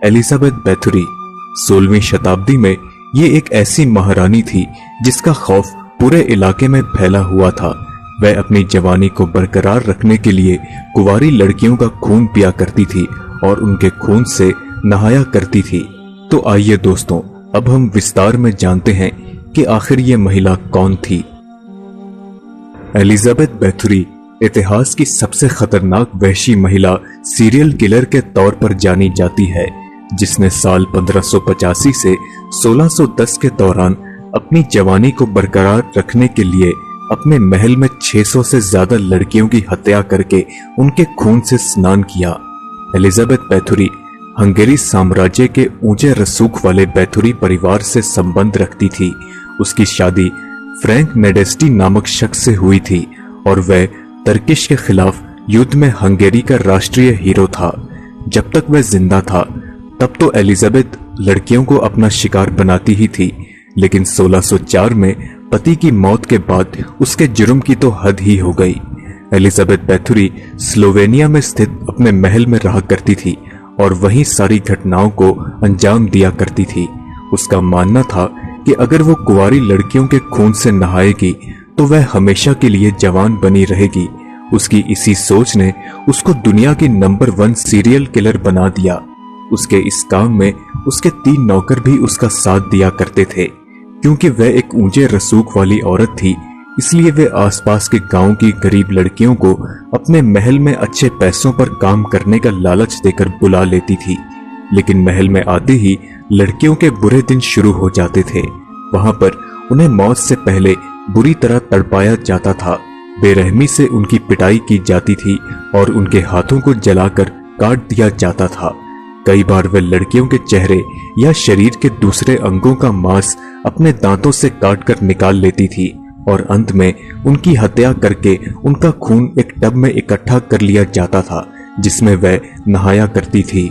Elizabeth बैथुरी 16वीं शताब्दी में ये एक ऐसी महारानी थी जिसका खौफ पूरे इलाके में फैला हुआ था। वह अपनी जवानी को बरकरार रखने के लिए कुंवारी लड़कियों का खून पिया करती थी और उनके खून से नहाया करती थी। तो आइए दोस्तों, अब हम विस्तार में जानते हैं कि आखिर ये महिला कौन थी। एलिजाबेथ बैथुरी इतिहास की सबसे खतरनाक वहशी महिला सीरियल किलर के तौर पर जानी जाती है, जिसने साल 1585 से 1610 के दौरान अपनी जवानी को बरकरार रखने के लिए अपने महल में 600 से ज्यादा लड़कियों की हत्या करके उनके खून से स्नान किया। एलिजाबेथ बैथुरी हंगेरी साम्राज्य के ऊंचे रसूख वाले बैथुरी परिवार से संबंध रखती थी। उसकी शादी फ्रैंक नेडेस्टी नामक शख्स से हुई थी और वह तर्किश के खिलाफ युद्ध में हंगेरी का राष्ट्रीय हीरो था। जब तक वह जिंदा था तब तो एलिजाबेथ लड़कियों को अपना शिकार बनाती ही थी, लेकिन 1604 में पति की मौत के बाद उसके जुर्म की तो हद ही हो गई। एलिजाबेथ बैथुरी स्लोवेनिया में स्थित अपने महल में रहा करती थी और वहीं सारी घटनाओं को अंजाम दिया करती थी। उसका मानना था कि अगर वो कुंवारी लड़कियों के खून से नहाएगी तो वह हमेशा के लिए जवान बनी रहेगी। उसकी इसी सोच ने उसको दुनिया की नंबर 1 सीरियल किलर बना दिया। उसके इस काम में उसके 3 नौकर भी उसका साथ दिया करते थे। क्योंकि वह एक ऊंचे रसूख वाली औरत थी, इसलिए वे आसपास के गांव की गरीब लड़कियों को अपने महल में अच्छे पैसों पर काम करने का लालच देकर बुला लेती थी। लेकिन महल में आते ही लड़कियों के बुरे दिन शुरू हो जाते थे। वहां पर उन्हें मौत से पहले बुरी तरह तड़पाया जाता था, बेरहमी से उनकी पिटाई की जाती थी और उनके हाथों को जलाकर काट दिया जाता था। कई बार वे लड़कियों के चेहरे या शरीर के दूसरे अंगों का मांस अपने दांतों से काटकर निकाल लेती थी और अंत में उनकी हत्या करके उनका खून एक टब में इकट्ठा कर लिया जाता था, जिसमें वह नहाया करती थी।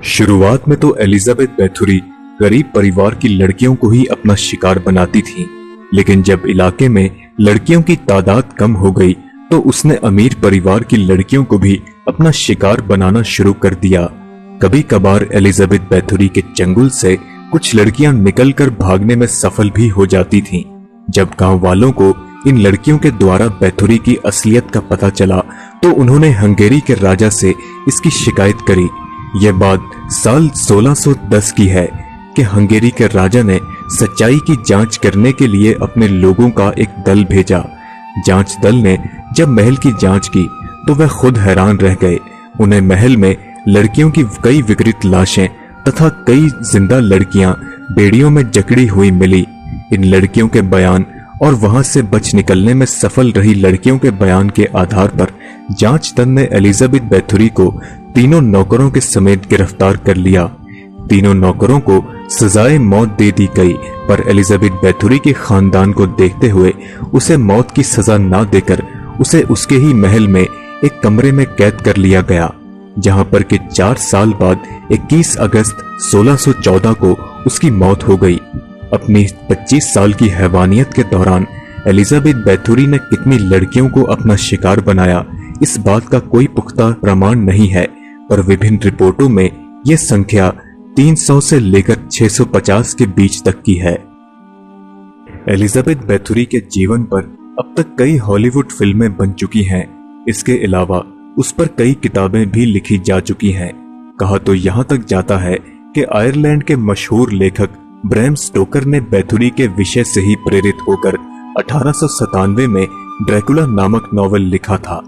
शुरुआत में तो एलिजाबेथ बैथुरी गरीब परिवार की लड़कियों को ही अपना शिकार बनाती थी, लेकिन जब इलाके में लड़कियों की तादाद कम हो गई तो उसने अमीर परिवार की लड़कियों को भी अपना शिकार बनाना शुरू कर दिया। कभी कभार एलिजाबेथ बैथुरी के चंगुल से कुछ लड़कियां निकलकर भागने में सफल भी हो जाती थीं। जब गांव वालों को इन लड़कियों के द्वारा बैथुरी की असलियत का पता चला तो उन्होंने हंगेरी के राजा से इसकी शिकायत करी। यह बात साल 1610 की है कि हंगेरी के राजा ने सच्चाई की जांच करने के लिए अपने लोगों का एक दल भेजा। जांच दल ने जब महल की जांच की तो वह खुद हैरान रह गए। उन्हें महल में लड़कियों की कई विकृत लाशें तथा कई जिंदा लड़कियां बेड़ियों में जकड़ी हुई मिली। इन लड़कियों के बयान और वहां से बच निकलने में सफल रही लड़कियों के बयान के आधार पर जांच दल ने एलिजाबेथ बैथुरी को तीनों नौकरों के समेत गिरफ्तार कर लिया। तीनों नौकरों को सजाए मौत दे दी गई, पर एलिजाबेथ बैथुरी के खानदान को देखते हुए उसे मौत की सजा ना देकर उसे उसके ही महल में एक कमरे में कैद कर लिया गया, जहां पर के 4 साल बाद 21 अगस्त 1614 को उसकी मौत हो गई। अपनी 25 साल की हैवानियत के दौरान एलिजाबेथ बैथुरी ने कितनी लड़कियों को अपना शिकार बनाया, इस बात का कोई पुख्ता प्रमाण नहीं है, पर विभिन्न रिपोर्टों में यह संख्या 300 से लेकर 650 के बीच तक की है। एलिजाबेथ बैथुरी के जीवन पर अब तक कई हॉलीवुड फिल्में बन चुकी हैं। इसके अलावा उस पर कई किताबें भी लिखी जा चुकी हैं। कहा तो यहाँ तक जाता है कि आयरलैंड के मशहूर लेखक ब्रैम स्टोकर ने बैथुरी के विषय से ही प्रेरित होकर 1897 में ड्रैकुला नामक नॉवल लिखा था।